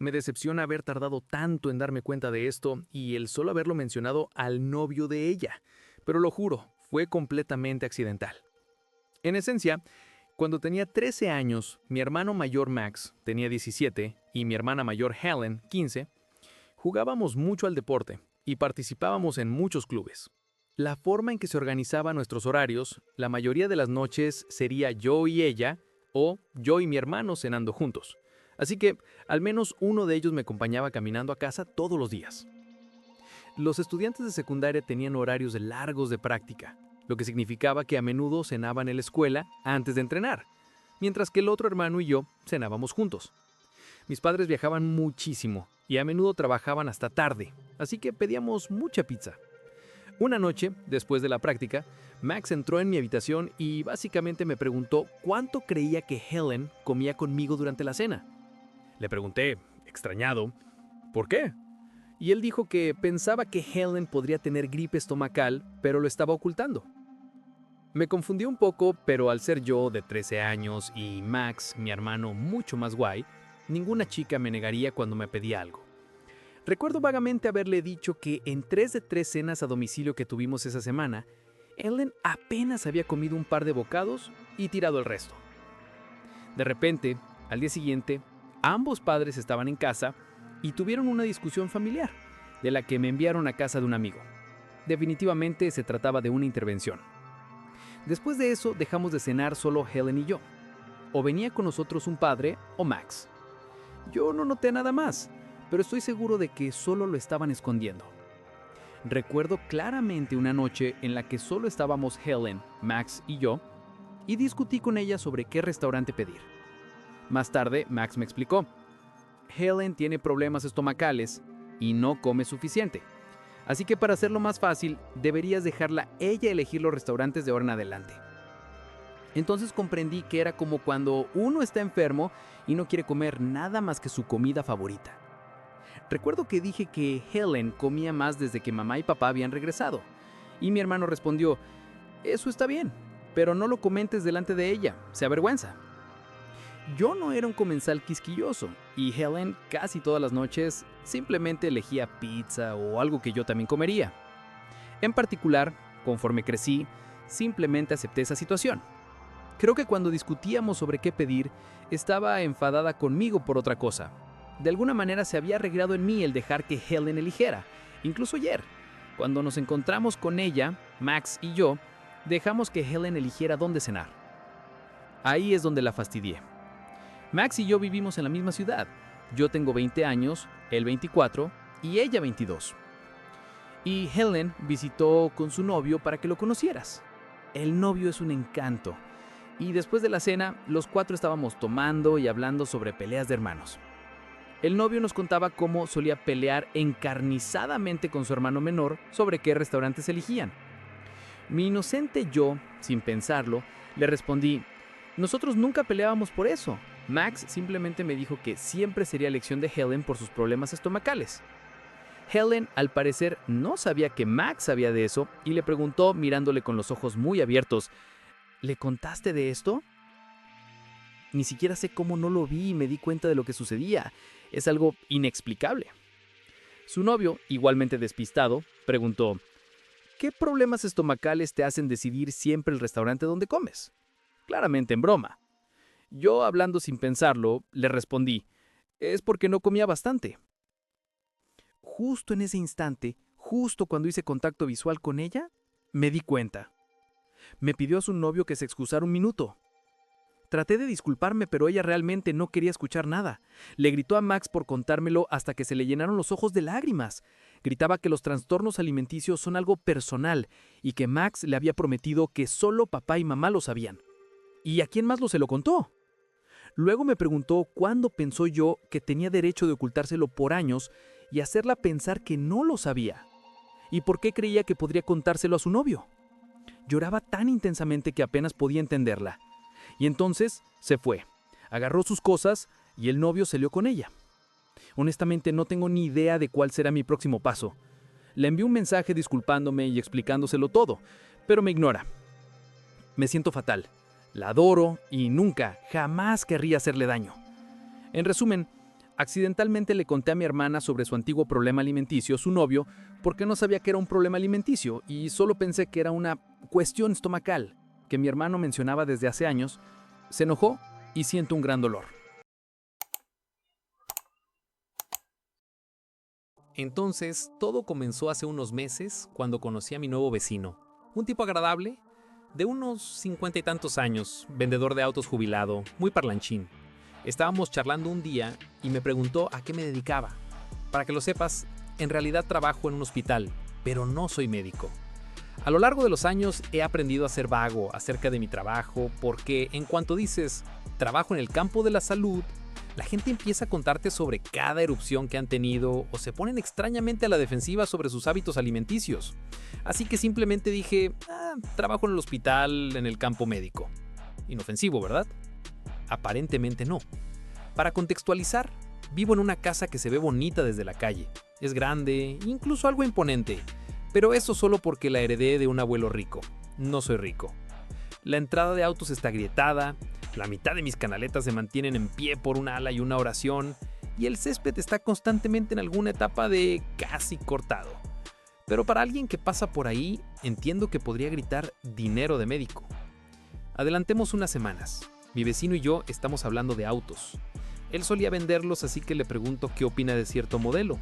Me decepciona haber tardado tanto en darme cuenta de esto y el solo haberlo mencionado al novio de ella, pero lo juro, fue completamente accidental. En esencia, cuando tenía 13 años, mi hermano mayor Max tenía 17 y mi hermana mayor Helen 15, jugábamos mucho al deporte y participábamos en muchos clubes. La forma en que se organizaban nuestros horarios, la mayoría de las noches sería yo y ella o yo y mi hermano cenando juntos. Así que al menos uno de ellos me acompañaba caminando a casa todos los días. Los estudiantes de secundaria tenían horarios largos de práctica, lo que significaba que a menudo cenaban en la escuela antes de entrenar, mientras que el otro hermano y yo cenábamos juntos. Mis padres viajaban muchísimo y a menudo trabajaban hasta tarde, así que pedíamos mucha pizza. Una noche, después de la práctica, Max entró en mi habitación y básicamente me preguntó cuánto creía que Helen comía conmigo durante la cena. Le pregunté, extrañado, ¿por qué? Y él dijo que pensaba que Helen podría tener gripe estomacal, pero lo estaba ocultando. Me confundió un poco, pero al ser yo de 13 años y Max, mi hermano, mucho más guay, ninguna chica me negaría cuando me pedía algo. Recuerdo vagamente haberle dicho que en 3 de 3 cenas a domicilio que tuvimos esa semana, Helen apenas había comido un par de bocados y tirado el resto. De repente, al día siguiente, ambos padres estaban en casa y tuvieron una discusión familiar, de la que me enviaron a casa de un amigo. Definitivamente se trataba de una intervención. Después de eso, dejamos de cenar solo Helen y yo. O venía con nosotros un padre o Max. Yo no noté nada más, pero estoy seguro de que solo lo estaban escondiendo. Recuerdo claramente una noche en la que solo estábamos Helen, Max y yo, y discutí con ella sobre qué restaurante pedir. Más tarde, Max me explicó: Helen tiene problemas estomacales y no come suficiente. Así que para hacerlo más fácil, deberías dejarla ella elegir los restaurantes de ahora en adelante. Entonces comprendí que era como cuando uno está enfermo y no quiere comer nada más que su comida favorita. Recuerdo que dije que Helen comía más desde que mamá y papá habían regresado. Y mi hermano respondió: eso está bien, pero no lo comentes delante de ella, se avergüenza. Yo no era un comensal quisquilloso, y Helen casi todas las noches simplemente elegía pizza o algo que yo también comería. En particular, conforme crecí, simplemente acepté esa situación. Creo que cuando discutíamos sobre qué pedir, estaba enfadada conmigo por otra cosa. De alguna manera se había arreglado en mí el dejar que Helen eligiera. Incluso ayer, cuando nos encontramos con ella, Max y yo, dejamos que Helen eligiera dónde cenar. Ahí es donde la fastidié. Max y yo vivimos en la misma ciudad. Yo tengo 20 años, él 24 y ella 22. Y Helen visitó con su novio para que lo conocieras. El novio es un encanto. Y después de la cena, los cuatro estábamos tomando y hablando sobre peleas de hermanos. El novio nos contaba cómo solía pelear encarnizadamente con su hermano menor sobre qué restaurantes elegían. Mi inocente yo, sin pensarlo, le respondí: nosotros nunca peleábamos por eso. Max simplemente me dijo que siempre sería elección de Helen por sus problemas estomacales. Helen, al parecer, no sabía que Max sabía de eso y le preguntó, mirándole con los ojos muy abiertos: ¿le contaste de esto? Ni siquiera sé cómo no lo vi y me di cuenta de lo que sucedía. Es algo inexplicable. Su novio, igualmente despistado, preguntó: ¿qué problemas estomacales te hacen decidir siempre el restaurante donde comes? Claramente en broma. Yo, hablando sin pensarlo, le respondí: es porque no comía bastante. Justo en ese instante, justo cuando hice contacto visual con ella, me di cuenta. Me pidió a su novio que se excusara un minuto. Traté de disculparme, pero ella realmente no quería escuchar nada. Le gritó a Max por contármelo hasta que se le llenaron los ojos de lágrimas. Gritaba que los trastornos alimenticios son algo personal y que Max le había prometido que solo papá y mamá lo sabían. ¿Y a quién más se lo contó? Luego me preguntó cuándo pensó yo que tenía derecho de ocultárselo por años y hacerla pensar que no lo sabía. ¿Y por qué creía que podría contárselo a su novio? Lloraba tan intensamente que apenas podía entenderla. Y entonces se fue, agarró sus cosas y el novio salió con ella. Honestamente no tengo ni idea de cuál será mi próximo paso. Le envié un mensaje disculpándome y explicándoselo todo, pero me ignora. Me siento fatal, la adoro y nunca, jamás querría hacerle daño. En resumen, Accidentalmente le conté a mi hermana sobre su antiguo problema alimenticio, su novio, porque no sabía que era un problema alimenticio y solo pensé que era una cuestión estomacal que mi hermano mencionaba desde hace años. Se enojó y siento un gran dolor. Entonces, todo comenzó hace unos meses cuando conocí a mi nuevo vecino, un tipo agradable, de unos 50 y tantos años, vendedor de autos jubilado, muy parlanchín. Estábamos charlando un día y me preguntó a qué me dedicaba. Para que lo sepas, en realidad trabajo en un hospital, pero no soy médico. A lo largo de los años he aprendido a ser vago acerca de mi trabajo porque en cuanto dices trabajo en el campo de la salud, la gente empieza a contarte sobre cada erupción que han tenido o se ponen extrañamente a la defensiva sobre sus hábitos alimenticios. Así que simplemente dije, trabajo en el hospital, en el campo médico. Inofensivo, ¿verdad? Aparentemente no. Para contextualizar, vivo en una casa que se ve bonita desde la calle. Es grande, incluso algo imponente, pero eso solo porque la heredé de un abuelo rico. No soy rico. La entrada de autos está agrietada, la mitad de mis canaletas se mantienen en pie por una ala y una oración, y el césped está constantemente en alguna etapa de casi cortado. Pero para alguien que pasa por ahí, entiendo que podría gritar dinero de médico. Adelantemos unas semanas. Mi vecino y yo estamos hablando de autos. Él solía venderlos, así que le pregunto qué opina de cierto modelo.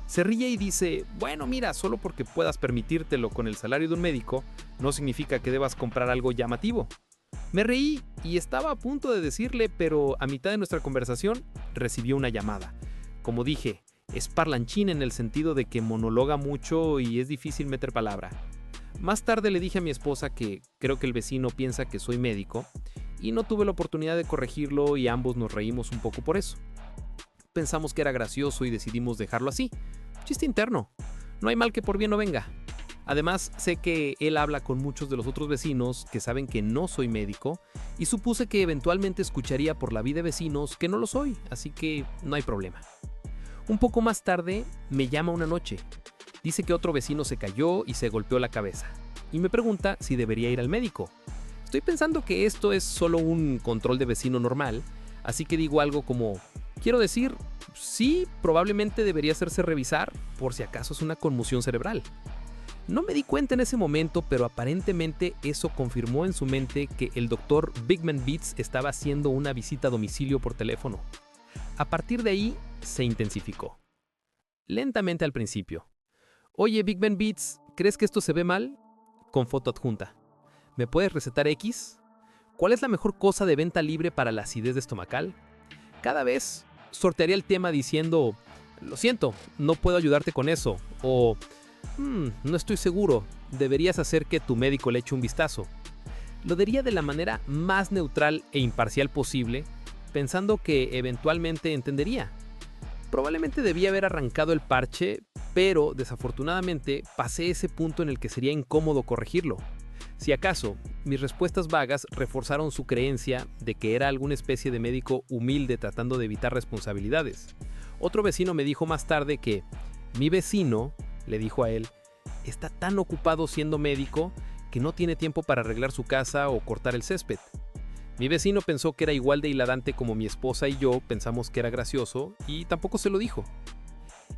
Se ríe y dice, bueno, mira, solo porque puedas permitírtelo con el salario de un médico, no significa que debas comprar algo llamativo. Me reí y estaba a punto de decirle, pero a mitad de nuestra conversación recibió una llamada. Como dije, es parlanchín en el sentido de que monologa mucho y es difícil meter palabra. Más tarde le dije a mi esposa que creo que el vecino piensa que soy médico y no tuve la oportunidad de corregirlo y ambos nos reímos un poco por eso. Pensamos que era gracioso y decidimos dejarlo así. Chiste interno. No hay mal que por bien no venga. Además, sé que él habla con muchos de los otros vecinos que saben que no soy médico y supuse que eventualmente escucharía por la vida de vecinos que no lo soy, así que no hay problema. Un poco más tarde me llama una noche. Dice que otro vecino se cayó y se golpeó la cabeza y me pregunta si debería ir al médico. Estoy pensando que esto es solo un control de vecino normal, así que digo algo como, quiero decir, sí, probablemente debería hacerse revisar por si acaso es una conmoción cerebral. No me di cuenta en ese momento, pero aparentemente eso confirmó en su mente que el doctor Bigman Beats estaba haciendo una visita a domicilio por teléfono. A partir de ahí, se intensificó. Lentamente al principio. Oye, Bigman Beats, ¿crees que esto se ve mal? Con foto adjunta. ¿Me puedes recetar X? ¿Cuál es la mejor cosa de venta libre para la acidez estomacal? Cada vez sortearía el tema diciendo, lo siento, no puedo ayudarte con eso, o no estoy seguro, deberías hacer que tu médico le eche un vistazo. Lo diría de la manera más neutral e imparcial posible, pensando que eventualmente entendería. Probablemente debía haber arrancado el parche, pero desafortunadamente pasé ese punto en el que sería incómodo corregirlo. Si acaso, mis respuestas vagas reforzaron su creencia de que era alguna especie de médico humilde tratando de evitar responsabilidades. Otro vecino me dijo más tarde que mi vecino, le dijo a él, está tan ocupado siendo médico que no tiene tiempo para arreglar su casa o cortar el césped. Mi vecino pensó que era igual de hilarante como mi esposa y yo pensamos que era gracioso y tampoco se lo dijo.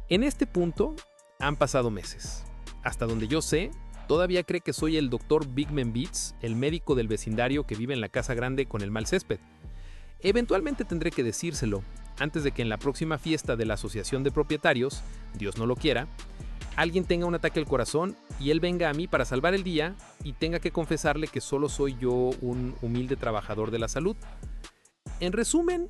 En este punto han pasado meses. Hasta donde yo sé, todavía cree que soy el Dr. Bigman Beats, el médico del vecindario que vive en la casa grande con el mal césped. Eventualmente tendré que decírselo, antes de que en la próxima fiesta de la asociación de propietarios, Dios no lo quiera, alguien tenga un ataque al corazón y él venga a mí para salvar el día y tenga que confesarle que solo soy yo un humilde trabajador de la salud. En resumen,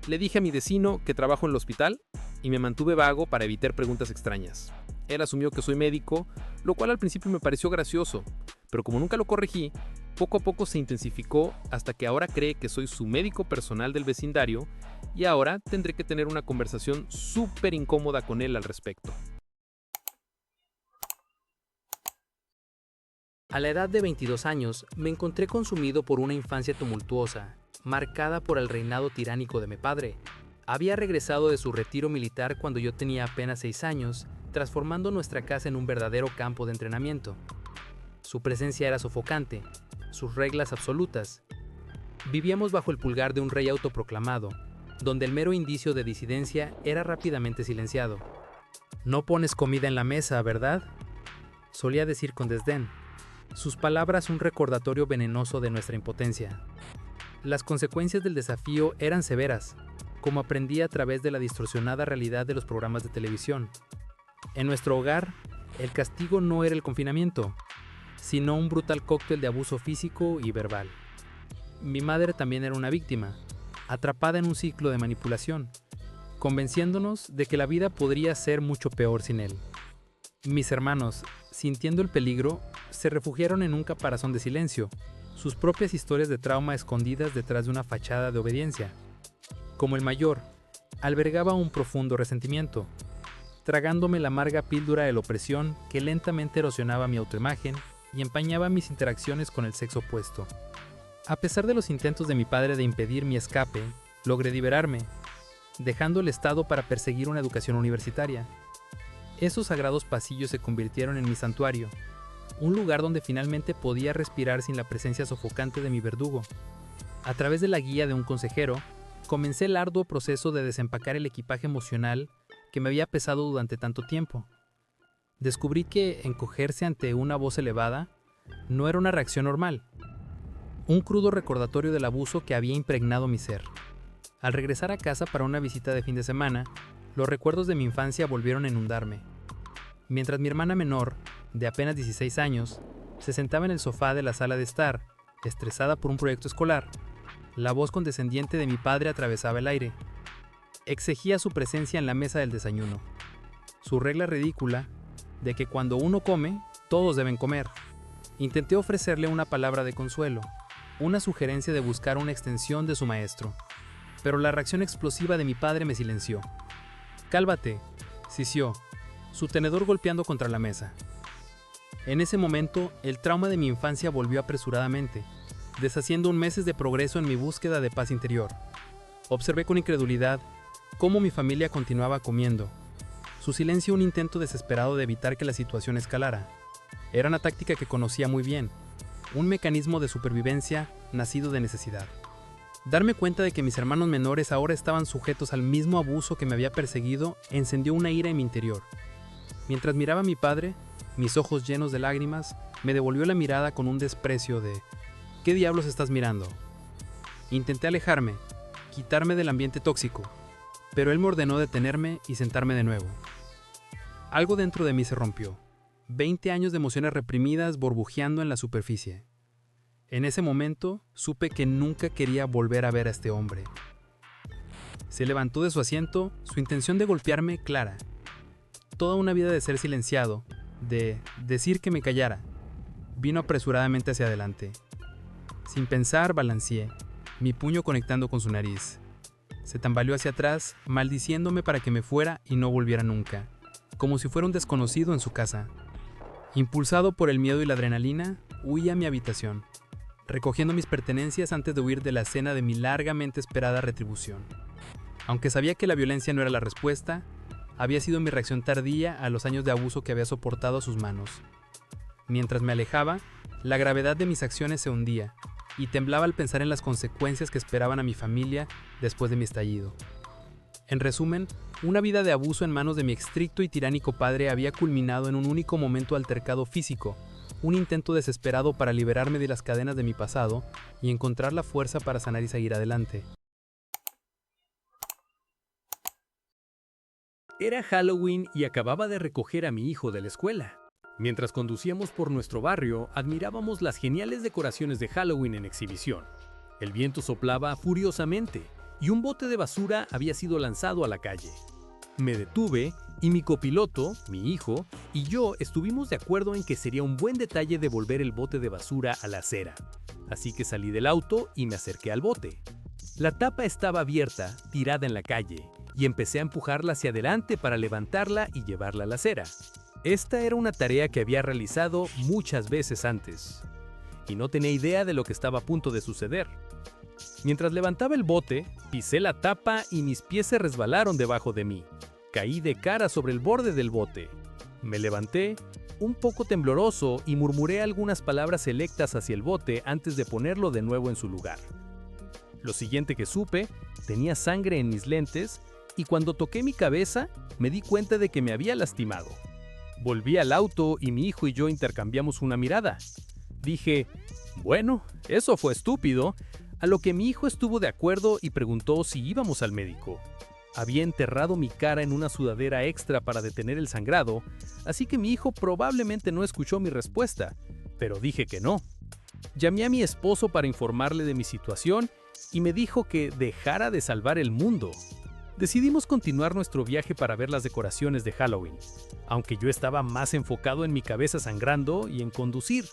le dije a mi vecino que trabajo en el hospital y me mantuve vago para evitar preguntas extrañas. Él asumió que soy médico, lo cual al principio me pareció gracioso, pero como nunca lo corregí, poco a poco se intensificó hasta que ahora cree que soy su médico personal del vecindario y ahora tendré que tener una conversación súper incómoda con él al respecto. A la edad de 22 años, me encontré consumido por una infancia tumultuosa, marcada por el reinado tiránico de mi padre. Había regresado de su retiro militar cuando yo tenía apenas 6 años, transformando nuestra casa en un verdadero campo de entrenamiento. Su presencia era sofocante, sus reglas absolutas. Vivíamos bajo el pulgar de un rey autoproclamado, donde el mero indicio de disidencia era rápidamente silenciado. «No pones comida en la mesa, ¿verdad?», solía decir con desdén. Sus palabras un recordatorio venenoso de nuestra impotencia. Las consecuencias del desafío eran severas, como aprendí a través de la distorsionada realidad de los programas de televisión. En nuestro hogar, el castigo no era el confinamiento, sino un brutal cóctel de abuso físico y verbal. Mi madre también era una víctima, atrapada en un ciclo de manipulación, convenciéndonos de que la vida podría ser mucho peor sin él. Mis hermanos, sintiendo el peligro, se refugiaron en un caparazón de silencio, sus propias historias de trauma escondidas detrás de una fachada de obediencia. Como el mayor, albergaba un profundo resentimiento, tragándome la amarga píldora de la opresión que lentamente erosionaba mi autoimagen y empañaba mis interacciones con el sexo opuesto. A pesar de los intentos de mi padre de impedir mi escape, logré liberarme, dejando el Estado para perseguir una educación universitaria. Esos sagrados pasillos se convirtieron en mi santuario, un lugar donde finalmente podía respirar sin la presencia sofocante de mi verdugo. A través de la guía de un consejero, comencé el arduo proceso de desempacar el equipaje emocional que me había pesado durante tanto tiempo. Descubrí que encogerse ante una voz elevada no era una reacción normal, un crudo recordatorio del abuso que había impregnado mi ser. Al regresar a casa para una visita de fin de semana, los recuerdos de mi infancia volvieron a inundarme. Mientras mi hermana menor, de apenas 16 años, se sentaba en el sofá de la sala de estar, estresada por un proyecto escolar, la voz condescendiente de mi padre atravesaba el aire. Exigía su presencia en la mesa del desayuno. Su regla ridícula de que cuando uno come, todos deben comer. Intenté ofrecerle una palabra de consuelo, una sugerencia de buscar una extensión de su maestro, pero la reacción explosiva de mi padre me silenció. «Cálmate», sisió, su tenedor golpeando contra la mesa. En ese momento, el trauma de mi infancia volvió apresuradamente, deshaciendo un meses de progreso en mi búsqueda de paz interior. Observé con incredulidad cómo mi familia continuaba comiendo. Su silencio un intento desesperado de evitar que la situación escalara. Era una táctica que conocía muy bien, un mecanismo de supervivencia nacido de necesidad. Darme cuenta de que mis hermanos menores ahora estaban sujetos al mismo abuso que me había perseguido encendió una ira en mi interior. Mientras miraba a mi padre, mis ojos llenos de lágrimas, me devolvió la mirada con un desprecio de «¿Qué diablos estás mirando?». Intenté alejarme, quitarme del ambiente tóxico, pero él me ordenó detenerme y sentarme de nuevo. Algo dentro de mí se rompió. 20 años de emociones reprimidas burbujeando en la superficie. En ese momento, supe que nunca quería volver a ver a este hombre. Se levantó de su asiento, su intención de golpearme clara. Toda una vida de ser silenciado, de decir que me callara, vino apresuradamente hacia adelante. Sin pensar, balanceé, mi puño conectando con su nariz. Se tambaleó hacia atrás, maldiciéndome para que me fuera y no volviera nunca, como si fuera un desconocido en su casa. Impulsado por el miedo y la adrenalina, huí a mi habitación, recogiendo mis pertenencias antes de huir de la escena de mi largamente esperada retribución. Aunque sabía que la violencia no era la respuesta, había sido mi reacción tardía a los años de abuso que había soportado a sus manos. Mientras me alejaba, la gravedad de mis acciones se hundía, y temblaba al pensar en las consecuencias que esperaban a mi familia después de mi estallido. En resumen, una vida de abuso en manos de mi estricto y tiránico padre había culminado en un único momento altercado físico, un intento desesperado para liberarme de las cadenas de mi pasado y encontrar la fuerza para sanar y seguir adelante. Era Halloween y acababa de recoger a mi hijo de la escuela. Mientras conducíamos por nuestro barrio, admirábamos las geniales decoraciones de Halloween en exhibición. El viento soplaba furiosamente y un bote de basura había sido lanzado a la calle. Me detuve y mi copiloto, mi hijo, y yo estuvimos de acuerdo en que sería un buen detalle devolver el bote de basura a la acera. Así que salí del auto y me acerqué al bote. La tapa estaba abierta, tirada en la calle, y empecé a empujarla hacia adelante para levantarla y llevarla a la acera. Esta era una tarea que había realizado muchas veces antes, y no tenía idea de lo que estaba a punto de suceder. Mientras levantaba el bote, pisé la tapa y mis pies se resbalaron debajo de mí. Caí de cara sobre el borde del bote. Me levanté, un poco tembloroso, y murmuré algunas palabras selectas hacia el bote antes de ponerlo de nuevo en su lugar. Lo siguiente que supe, tenía sangre en mis lentes y cuando toqué mi cabeza me di cuenta de que me había lastimado. Volví al auto y mi hijo y yo intercambiamos una mirada. Dije, bueno, eso fue estúpido, a lo que mi hijo estuvo de acuerdo y preguntó si íbamos al médico. Había enterrado mi cara en una sudadera extra para detener el sangrado, así que mi hijo probablemente no escuchó mi respuesta, pero dije que no. Llamé a mi esposo para informarle de mi situación y me dijo que dejara de salvar el mundo. Decidimos continuar nuestro viaje para ver las decoraciones de Halloween, aunque yo estaba más enfocado en mi cabeza sangrando y en conducir.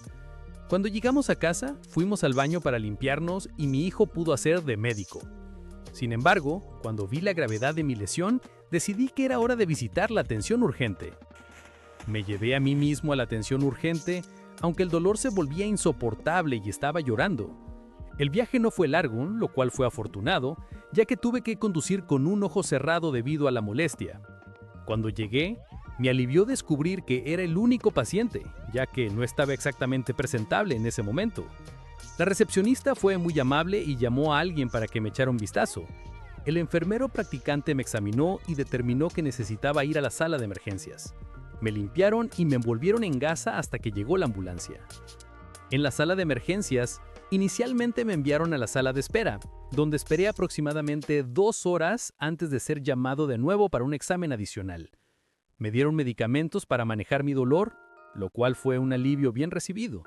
Cuando llegamos a casa, fuimos al baño para limpiarnos y mi hijo pudo hacer de médico. Sin embargo, cuando vi la gravedad de mi lesión, decidí que era hora de visitar la atención urgente. Me llevé a mí mismo a la atención urgente, aunque el dolor se volvía insoportable y estaba llorando. El viaje no fue largo, lo cual fue afortunado, ya que tuve que conducir con un ojo cerrado debido a la molestia. Cuando llegué, me alivió descubrir que era el único paciente, ya que no estaba exactamente presentable en ese momento. La recepcionista fue muy amable y llamó a alguien para que me echara un vistazo. El enfermero practicante me examinó y determinó que necesitaba ir a la sala de emergencias. Me limpiaron y me envolvieron en gasa hasta que llegó la ambulancia. En la sala de emergencias, inicialmente me enviaron a la sala de espera, donde esperé aproximadamente 2 horas antes de ser llamado de nuevo para un examen adicional. Me dieron medicamentos para manejar mi dolor, lo cual fue un alivio bien recibido.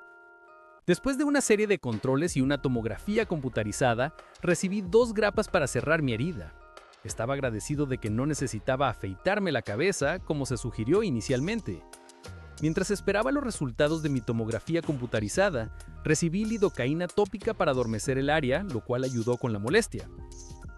Después de una serie de controles y una tomografía computarizada, recibí 2 grapas para cerrar mi herida. Estaba agradecido de que no necesitaba afeitarme la cabeza como se sugirió inicialmente. Mientras esperaba los resultados de mi tomografía computarizada, recibí lidocaína tópica para adormecer el área, lo cual ayudó con la molestia.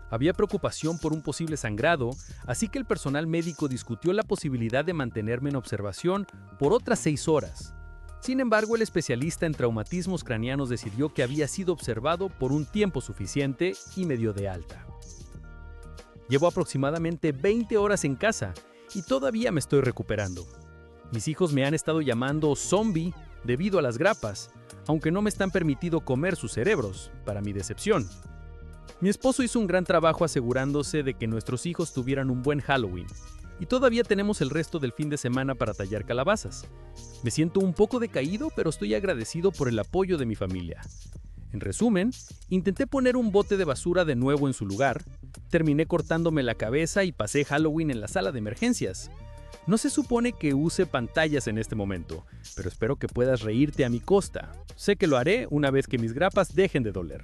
Había preocupación por un posible sangrado, así que el personal médico discutió la posibilidad de mantenerme en observación por otras 6 horas. Sin embargo, el especialista en traumatismos craneanos decidió que había sido observado por un tiempo suficiente y me dio de alta. Llevo aproximadamente 20 horas en casa y todavía me estoy recuperando. Mis hijos me han estado llamando zombie debido a las grapas, aunque no me están permitido comer sus cerebros, para mi decepción. Mi esposo hizo un gran trabajo asegurándose de que nuestros hijos tuvieran un buen Halloween, y todavía tenemos el resto del fin de semana para tallar calabazas. Me siento un poco decaído, pero estoy agradecido por el apoyo de mi familia. En resumen, intenté poner un bote de basura de nuevo en su lugar, terminé cortándome la cabeza y pasé Halloween en la sala de emergencias. No se supone que use pantallas en este momento, pero espero que puedas reírte a mi costa. Sé que lo haré una vez que mis grapas dejen de doler.